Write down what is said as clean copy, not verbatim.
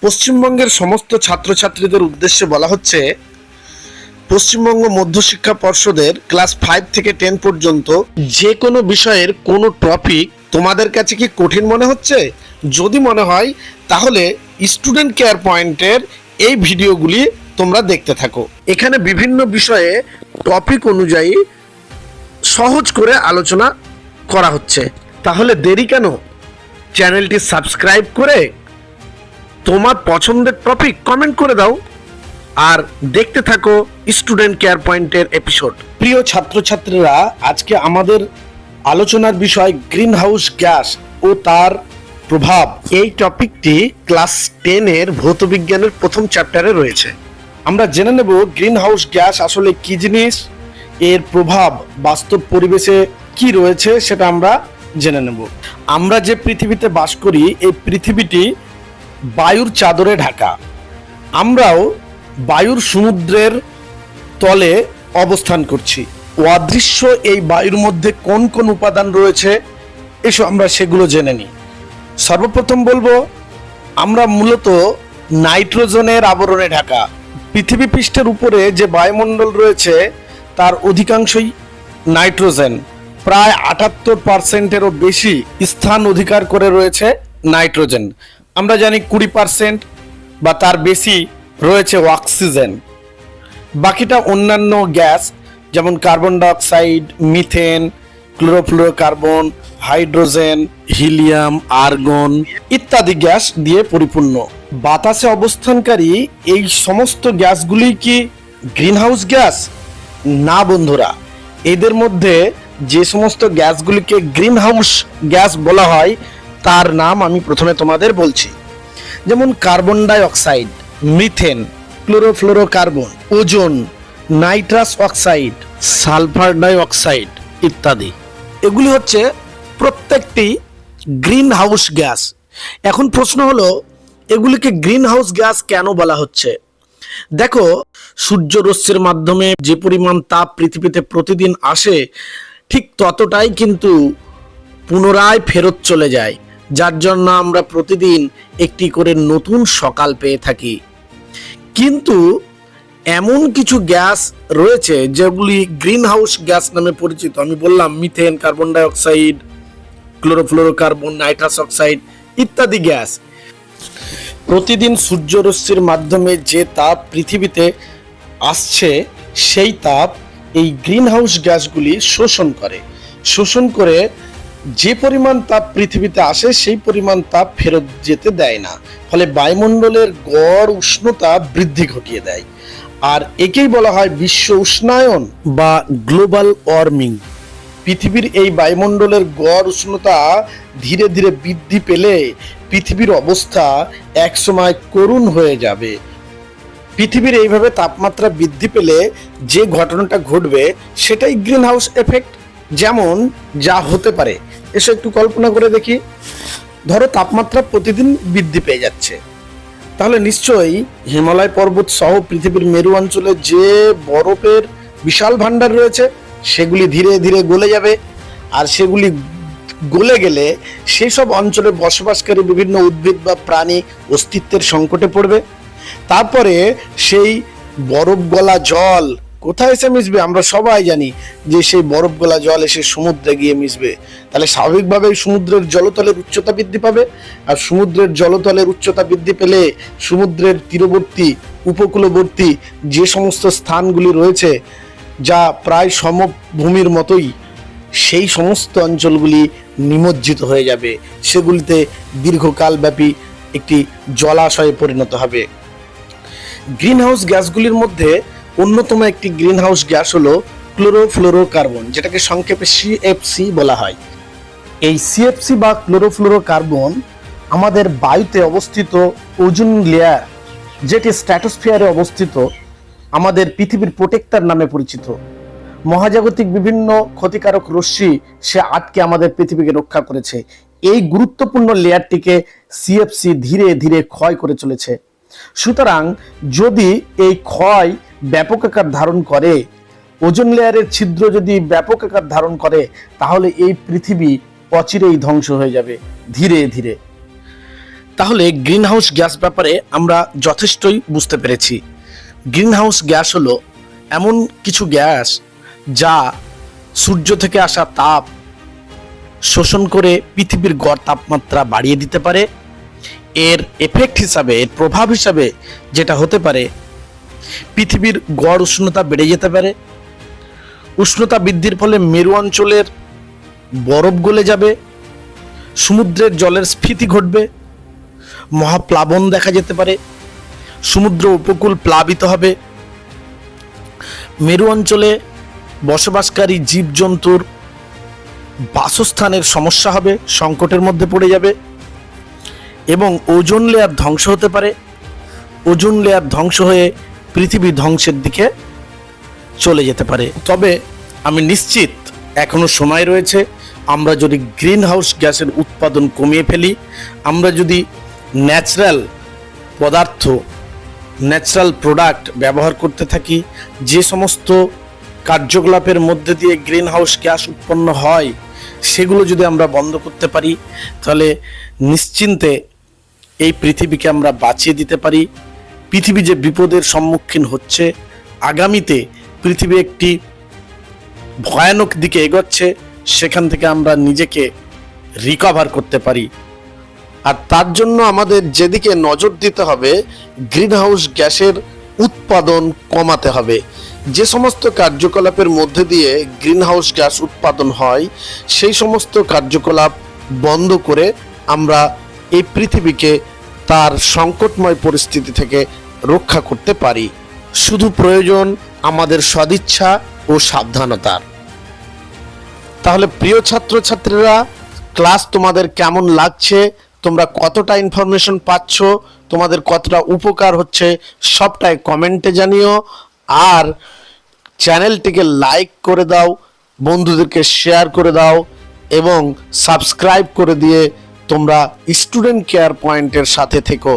পশ্চিমবঙ্গের সমস্ত ছাত্রছাত্রীদের উদ্দেশ্যে বলা হচ্ছে, পশ্চিমবঙ্গ মধ্যশিক্ষা পর্ষদের ক্লাস 5 থেকে 10 পর্যন্ত যে কোনো বিষয়ের কোনো টপিক তোমাদের কাছে কি কঠিন মনে হচ্ছে? যদি মনে হয় তাহলে স্টুডেন্ট কেয়ার পয়েন্টের এই ভিডিওগুলি তোমরা দেখতে থাকো। এখানে বিভিন্ন বিষয়ে টপিক অনুযায়ী সহজ করে আলোচনা করা হচ্ছে। তাহলে দেরি কেন? চ্যানেলটি সাবস্ক্রাইব করে তোমার পছন্দের টপিক কমেন্ট করে দাও আর দেখতে থাকো স্টুডেন্ট কেয়ার পয়েন্টের এপিসোড। প্রিয় ছাত্রছাত্রীরা, আজকে আমাদের আলোচনার বিষয় গ্রিন হাউস গ্যাস ও তার প্রভাব। এই টপিকটি ক্লাস 10 এর ভৌত বিজ্ঞানের প্রথম চ্যাপ্টারে রয়েছে। আমরা জেনে নেব গ্রিন হাউস গ্যাস আসলে কি জিনিস, এর প্রভাব বাস্তব পরিবেশে কি রয়েছে সেটা আমরা জেনে নেব। আমরা যে পৃথিবীতে বাস করি, এই পৃথিবীটি বায়ুর চাদরে ঢাকা। আমরাও বায়ুর সমুদ্রের তলে অবস্থান করছি। অদৃশ্য এই বায়ুর মধ্যে কোন কোন উপাদান রয়েছে এসব আমরা সেগুলো জেনে নিই। সর্বপ্রথম বলবো, আমরা মূলত নাইট্রোজেনের আবরণে ঢাকা। পৃথিবী পৃষ্ঠের উপরে যে বায়ুমণ্ডল রয়েছে তার অধিকাংশই নাইট্রোজেন। প্রায় 78%-এরও বেশি স্থান অধিকার করে রয়েছে নাইট্রোজেন। আমরা জানি 20% বা তার বেশি রয়েছে অক্সিজেন। বাকিটা অন্যান্য গ্যাস, যেমন carbon dioxide, methane, chlorofluorocarbon, hydrogen, helium, argon ইত্যাদি গ্যাস দিয়ে পরিপূর্ণ। বাতাসে অবস্থানকারী এই সমস্ত গ্যাসগুলি কি গ্রিনহাউস গ্যাস? না বন্ধুরা, এদের মধ্যে যে সমস্ত গ্যাসগুলিকে গ্রিনহাউস গ্যাস বলা হয় তার নাম আমি প্রথমে তোমাদের বলছি। যেমন carbon dioxide, methane, chlorofluorocarbon, ozone, nitrous oxide, sulphur dioxide ইত্যাদি। এগুলি হচ্ছে প্রত্যেকটি গ্রিন হাউস গ্যাস। এখন প্রশ্ন হলো, এগুলিকে গ্রিন হাউস গ্যাস কেন বলা হচ্ছে? দেখো, সূর্য রশ্মির মাধ্যমে যে পরিমাণ তাপ পৃথিবীতে প্রতিদিন আসে ঠিক ততটাই কিন্তু পুনরায় ফেরত চলে যায়, যার জন্য আমরা প্রতিদিন একটি করে নতুন সকাল পেয়ে থাকি। কিন্তু এমন কিছু গ্যাস রয়েছে যেগুলি গ্রিন হাউস গ্যাস নামে পরিচিত। আমি বললাম methane, carbon dioxide, chlorofluorocarbon, nitrous oxide ইত্যাদি গ্যাস। প্রতিদিন সূর্যরশ্মির মাধ্যমে যে তাপ পৃথিবীতে আসছে সেই তাপ এই গ্রিন হাউস গ্যাসগুলি শোষণ করে যে পরিমাণ তাপ পৃথিবীতে আসে সেই পরিমাণ তাপ ফেরত যেতে দেয় না, ফলে বায়ুমণ্ডলের গড় উষ্ণতা বৃদ্ধি ঘটিয়ে দেয়। আর একেই বলা হয় বিশ্ব উষ্ণায়ন বা গ্লোবাল ওয়ার্মিং। পৃথিবীর এই বায়ুমণ্ডলের গড় উষ্ণতা ধীরে ধীরে বৃদ্ধি পেলে পৃথিবীর অবস্থা একসময় করুণ হয়ে যাবে। পৃথিবীর এইভাবে তাপমাত্রা বৃদ্ধি পেলে যে ঘটনাটা ঘটবে সেটাই গ্রিন হাউস এফেক্ট। যেমন যা হতে পারে, এসে একটু কল্পনা করে দেখি। ধরো তাপমাত্রা প্রতিদিন বৃদ্ধি পেয়ে যাচ্ছে, তাহলে নিশ্চয়ই হিমালয় পর্বত সহ পৃথিবীর মেরু অঞ্চলে যে বরফের বিশাল ভান্ডার রয়েছে সেগুলি ধীরে ধীরে গলে যাবে। আর সেগুলি গলে গেলে সেই সব অঞ্চলে বসবাসকারী বিভিন্ন উদ্ভিদ বা প্রাণী অস্তিত্বের সংকটে পড়বে। তারপরে সেই বরফ গলা জল কোথায় এসে মিশবে? আমরা সবাই জানি যে সেই বরফ গলা জল এসে সমুদ্রে গিয়ে মিশবে। তাহলে স্বাভাবিকভাবেই সমুদ্রের জলতলের উচ্চতা বৃদ্ধি পাবে। আর সমুদ্রের জলতলের উচ্চতা বৃদ্ধি পেলে সমুদ্রের তীরবর্তী, উপকূলবর্তী যে সমস্ত স্থানগুলি রয়েছে যা প্রায় সমভূমির মতোই, সেই সমস্ত অঞ্চলগুলি নিমজ্জিত হয়ে যাবে। সেগুলিতে দীর্ঘকালব্যাপী একটি জলাশয়ে পরিণত হবে। গ্রিনহাউস গ্যাসগুলির মধ্যে অন্যতম একটি গ্রিনহাউস গ্যাস হলো ক্লোরোফ্লোরোকার্বন, যেটাকে সংক্ষেপে সিএফসি বলা হয়। এই সিএফসি বা ক্লোরোফ্লোরোকার্বন আমাদের বায়ুতে অবস্থিত ওজোন লেয়ার, যেটি স্ট্র্যাটোস্ফিয়ারে অবস্থিত, আমাদের পৃথিবীর প্রোটেক্টর নামে পরিচিত। মহাজাগতিক বিভিন্ন ক্ষতিকারক রশ্মি সে আটকে আমাদের পৃথিবীকে রক্ষা করেছে। এই গুরুত্বপূর্ণ লেয়ারটিকে সিএফসি ধীরে ধীরে ক্ষয় করে চলেছে। সুতরাং যদি এই ক্ষয় ব্যাপক আকার ধারণ করে, ওজোন লেয়ারের ছিদ্র যদি ব্যাপক আকার ধারণ করে, তাহলে এই পৃথিবী অচিরেই ধ্বংস হয়ে যাবে ধীরে ধীরে। তাহলে গ্রিন হাউস গ্যাস ব্যাপারে আমরা যথেষ্টই বুঝতে পেরেছি। গ্রিন হাউস গ্যাস হলো এমন কিছু গ্যাস যা সূর্য থেকে আসা তাপ শোষণ করে পৃথিবীর গড় তাপমাত্রা বাড়িয়ে দিতে পারে। এর এফেক্ট হিসাবে, এর প্রভাব হিসাবে যেটা হতে পারে, পৃথিবীর গড় উষ্ণতা বেড়ে যেতে পারে। উষ্ণতা বৃদ্ধির ফলে মেরু অঞ্চলের বরফ গলে যাবে, সমুদ্রের জলের স্ফীতি ঘটবে, মহাপ্লাবন দেখা যেতে পারে, সমুদ্র উপকূল প্লাবিত হবে, মেরু অঞ্চলে বসবাসকারী জীবজন্তুর বাসস্থানের সমস্যা হবে, সংকটের মধ্যে পড়ে যাবে এবং ওজোন লেয়ার ধ্বংস হতে পারে। ওজোন লেয়ার ধ্বংস হয়ে পৃথিবী ধ্বংসের দিকে চলে যেতে পারে। তবে আমি নিশ্চিত এখনো সময় রয়েছে। আমরা যদি গ্রিন হাউস গ্যাসের উৎপাদন কমিয়ে ফেলি, আমরা যদি ন্যাচারাল পদার্থ, ন্যাচারাল প্রোডাক্ট ব্যবহার করতে থাকি, যে সমস্ত কার্যকলাপের মধ্যে দিয়ে গ্রিন হাউস গ্যাস উৎপন্ন হয় সেগুলো যদি আমরা বন্ধ করতে পারি, তাহলে নিশ্চিন্তে এই পৃথিবীকে আমরা বাঁচিয়ে দিতে পারি। পৃথিবী যে বিপদের সম্মুখীন হচ্ছে, আগামীতে পৃথিবী একটি ভয়ানক দিকে এগোচ্ছে, সেখান থেকে আমরা নিজেকে রিকভার করতে পারি। আর তার জন্য আমাদের যেদিকে নজর দিতে হবে, গ্রিন হাউস গ্যাসের উৎপাদন কমাতে হবে। যে সমস্ত কার্যকলাপের মধ্যে দিয়ে গ্রিন হাউস গ্যাস উৎপাদন হয়, সেই সমস্ত কার্যকলাপ বন্ধ করে আমরা এই পৃথিবীকে তার সংকটময় পরিস্থিতি থেকে রক্ষা করতে পারি। শুধু প্রয়োজন আমাদের সদিচ্ছা ও সাবধানতার। তাহলে প্রিয় ছাত্রছাত্রীরা, ক্লাস তোমাদের কেমন লাগছে, তোমরা কতটা ইনফরমেশন পাচ্ছ, তোমাদের কতটা উপকার হচ্ছে, সবটাই কমেন্টে জানিও। আর চ্যানেলটিকে লাইক করে দাও, বন্ধুদেরকে শেয়ার করে দাও এবং সাবস্ক্রাইব করে দিয়ে তোমরা স্টুডেন্ট কেয়ার পয়েন্টের সাথে থেকো।